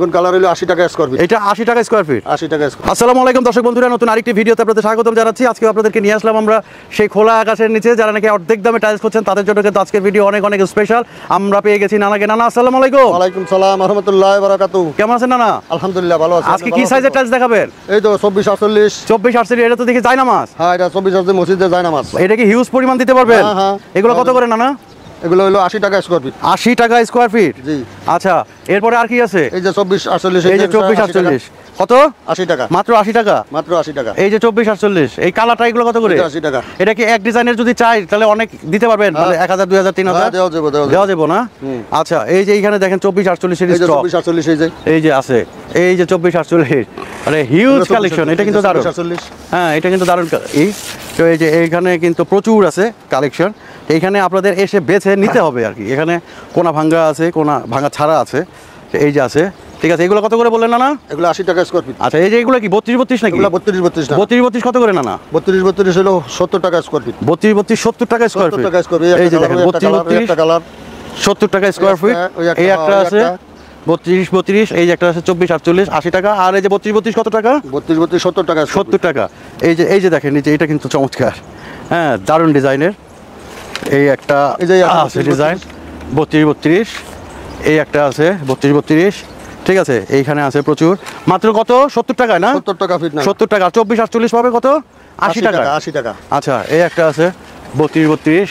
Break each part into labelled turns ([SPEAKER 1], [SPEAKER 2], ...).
[SPEAKER 1] কোন কালার হলো 80 টাকা স্কয়ার ফিট।
[SPEAKER 2] এটা 80 টাকা স্কয়ার ফিট।
[SPEAKER 1] 80 টাকা স্কয়ার।
[SPEAKER 2] আসসালামু আলাইকুম দর্শক বন্ধুরা, নতুন আরেকটি ভিডিওতে আপনাদের স্বাগতম জানাচ্ছি। আজকে আপনাদেরকে নিয়ে আসলাম আমরা সেই খোলা আকাশের নিচে, যারা নাকি অর্ধেক দামে টাইলস করছেন তাদের জন্য কিন্তু আজকের ভিডিও অনেক অনেক স্পেশাল। আমরা পেয়ে গেছি নানাকে। নানা আসসালামু আলাইকুম।
[SPEAKER 1] ওয়ালাইকুম সালাম ওয়া রাহমাতুল্লাহি ওয়া বারাকাতুহু।
[SPEAKER 2] কেমন আছেন নানা?
[SPEAKER 1] আলহামদুলিল্লাহ ভালো আছি।
[SPEAKER 2] আজকে কি সাইজের টাইলস দেখাবেন?
[SPEAKER 1] এই তো 24 48।
[SPEAKER 2] 24 48। এটা তো দেখি জায়নামাজ।
[SPEAKER 1] হ্যাঁ, এটা 24 48 মসজিদে জায়নামাজ।
[SPEAKER 2] এটা কি হিউজ পরিমাণ দিতে পারবেন?
[SPEAKER 1] হ্যাঁ হ্যাঁ।
[SPEAKER 2] এগুলো কত করে নানা?
[SPEAKER 1] এগুলো হলো 80 টাকা স্কয়ার ফিট।
[SPEAKER 2] 80 টাকা স্কয়ার ফিট।
[SPEAKER 1] জি।
[SPEAKER 2] আচ্ছা, এরপরে আর কি আছে?
[SPEAKER 1] এই যে 24 48।
[SPEAKER 2] এই যে 24 48 কত?
[SPEAKER 1] 80 টাকা।
[SPEAKER 2] মাত্র 80 টাকা।
[SPEAKER 1] মাত্র 80 টাকা।
[SPEAKER 2] এই যে 24 48 এই কালারটা এগুলো কত করে?
[SPEAKER 1] 80 টাকা।
[SPEAKER 2] এটা কি এক ডিজাইনের যদি চাই তাহলে অনেক দিতে পারবেন, মানে 1000 2000 3000
[SPEAKER 1] দেওয়া যাবে
[SPEAKER 2] দেওয়া যাবে না? আচ্ছা, এই যে এইখানে দেখেন 24 48 এর
[SPEAKER 1] এই যে
[SPEAKER 2] স্টক
[SPEAKER 1] 24 48
[SPEAKER 2] এই যে আছে। এই যে 24 48 মানে হিউজ কালেকশন। এটা কিন্তু দারুণ।
[SPEAKER 1] 48।
[SPEAKER 2] হ্যাঁ, এটা কিন্তু দারুণ। এই তো এই যে এইখানে কিন্তু প্রচুর আছে কালেকশন। এইখানে আপনাদের এসে বেছে নিতে হবে আর কি। এখানে কোনা ভাঙ্গা আছে, কোনা ভাঙ্গা ছাড়া আছে। এই যে আছে, ঠিক আছে। এগুলো কত করে বললেন না?
[SPEAKER 1] এগুলো 80 টাকা স্কয়ার ফিট।
[SPEAKER 2] আচ্ছা, এই যে এগুলো কি 32 32 নাকি?
[SPEAKER 1] এগুলো 32 32 না।
[SPEAKER 2] 32 32 কত করে না?
[SPEAKER 1] 32 32 হলো 70 টাকা স্কয়ার ফিট।
[SPEAKER 2] 32 32 70 টাকা স্কয়ার
[SPEAKER 1] 70
[SPEAKER 2] ফিট।
[SPEAKER 1] টাকা স্কয়ার ফিট।
[SPEAKER 2] এই যে দেখেন 32 32
[SPEAKER 1] একটা কালার
[SPEAKER 2] 70 টাকা স্কয়ার ফিট। এই একটা আছে 32 32। এই যে একটা আছে 24 48 80 টাকা। আর এই যে 32 32 কত টাকা?
[SPEAKER 1] 32 32 70 টাকা।
[SPEAKER 2] 70 টাকা। এই যে দেখেন, এটা কিন্তু চমৎকার। হ্যাঁ, দারুণ ডিজাইনের। এই একটা
[SPEAKER 1] এই যে
[SPEAKER 2] আছে ডিজাইন 32 32। এই একটা আছে 32 32। ঠিক আছে, এইখানে আছে প্রচুর। মাত্র কত? 70 টাকায় না?
[SPEAKER 1] 70 টাকা ফিট না।
[SPEAKER 2] 70 টাকা। 24 48 পাবে কত? 80 টাকা।
[SPEAKER 1] 80 টাকা।
[SPEAKER 2] আচ্ছা, এই একটা আছে 32 32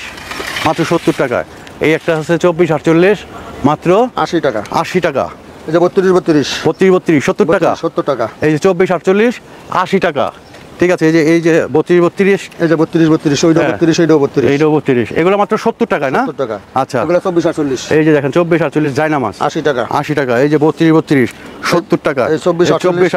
[SPEAKER 2] মাত্র 70 টাকায়। এই একটা আছে 24 48 মাত্র
[SPEAKER 1] 80 টাকা।
[SPEAKER 2] 80 টাকা।
[SPEAKER 1] এই যে 32 32
[SPEAKER 2] 32 32 70 টাকা।
[SPEAKER 1] 70 টাকা।
[SPEAKER 2] এই যে 24 48 80 টাকা। ঠিক আছে, এই যে 32 32।
[SPEAKER 1] এই যে 32 32 ওইটা 32 এইটাও 32।
[SPEAKER 2] এইটাও 32। এগুলো মাত্র 70 টাকায় না?
[SPEAKER 1] 70 টাকা।
[SPEAKER 2] আচ্ছা,
[SPEAKER 1] এগুলো 24 48।
[SPEAKER 2] এই যে দেখেন 24 48 জায়নামাজ
[SPEAKER 1] 80 টাকা।
[SPEAKER 2] 80 টাকা। এই যে 32 32 70 টাকা।
[SPEAKER 1] এই 24
[SPEAKER 2] 48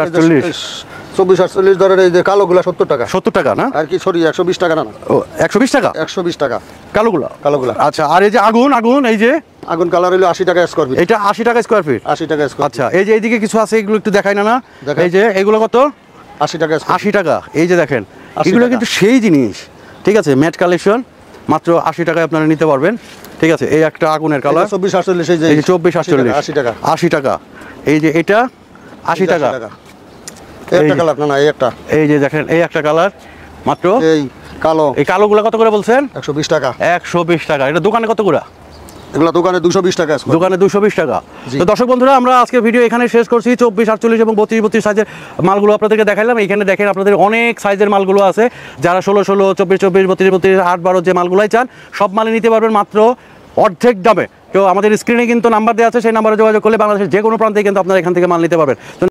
[SPEAKER 1] 24 48 ধরেন এই যে কালোগুলা 70 টাকা।
[SPEAKER 2] 70 টাকা না?
[SPEAKER 1] আর কি সরি 120 টাকা না।
[SPEAKER 2] ও 120 টাকা
[SPEAKER 1] 120 টাকা
[SPEAKER 2] কালোগুলা।
[SPEAKER 1] কালোগুলা।
[SPEAKER 2] আচ্ছা, আর এই যে আগুন এই যে
[SPEAKER 1] আগুন কালার হলো 80 টাকা স্কয়ার ফিট।
[SPEAKER 2] এটা 80 টাকা স্কয়ার ফিট।
[SPEAKER 1] 80 টাকা স্কয়ার।
[SPEAKER 2] আচ্ছা, এই যে এইদিকে কিছু আছে, এগুলো একটু দেখাই না?
[SPEAKER 1] দেখাই।
[SPEAKER 2] এই যে এগুলো কত?
[SPEAKER 1] 80 টাকা স্কয়ার।
[SPEAKER 2] 80 টাকা। এই যে দেখেন,
[SPEAKER 1] 80
[SPEAKER 2] এগুলো
[SPEAKER 1] টাকা।
[SPEAKER 2] কিন্তু সেই জিনিস। ঠিক আছে, ম্যাট কালেকশন মাত্র 80 টাকায় আপনারা নিতে পারবেন। ঠিক আছে, এই একটা আগুনের কালার
[SPEAKER 1] 24 48
[SPEAKER 2] এই যে 24 48
[SPEAKER 1] 80 টাকা।
[SPEAKER 2] 80 টাকা। এই যে এটা 80 টাকা।
[SPEAKER 1] এই একটা কালার না এই একটা।
[SPEAKER 2] এই যে দেখেন, এই একটা কালার মাত্র।
[SPEAKER 1] এই কালো
[SPEAKER 2] এই কালোগুলো কত করে বলছেন?
[SPEAKER 1] 120 টাকা।
[SPEAKER 2] 120 টাকা। এটা দোকানে কত করে?
[SPEAKER 1] এগুলা দোকানে 220 টাকা স্কয়ার।
[SPEAKER 2] দোকানে 220 টাকা। তো দর্শক বন্ধুরা, আমরা আজকের ভিডিও এখানে শেষ করছি। 24 48 এবং 32 32 সাইজের মালগুলো আপনাদেরকে দেখাইলাম। এখানে দেখেন আপনাদের অনেক সাইজের মালগুলো আছে। যারা 16 16 24 24 32 32 8 12 যে মালগুলাই চান সব মালই নিতে পারবেন মাত্র অর্ধেক দামে। তো আমাদের স্ক্রিনে কিন্তু নাম্বার দেওয়া আছে, সেই নাম্বারে যোগাযোগ করলে বাংলাদেশের যে কোনো প্রান্তে কিন্তু আপনারা এখান থেকে মাল নিতে পারবেন।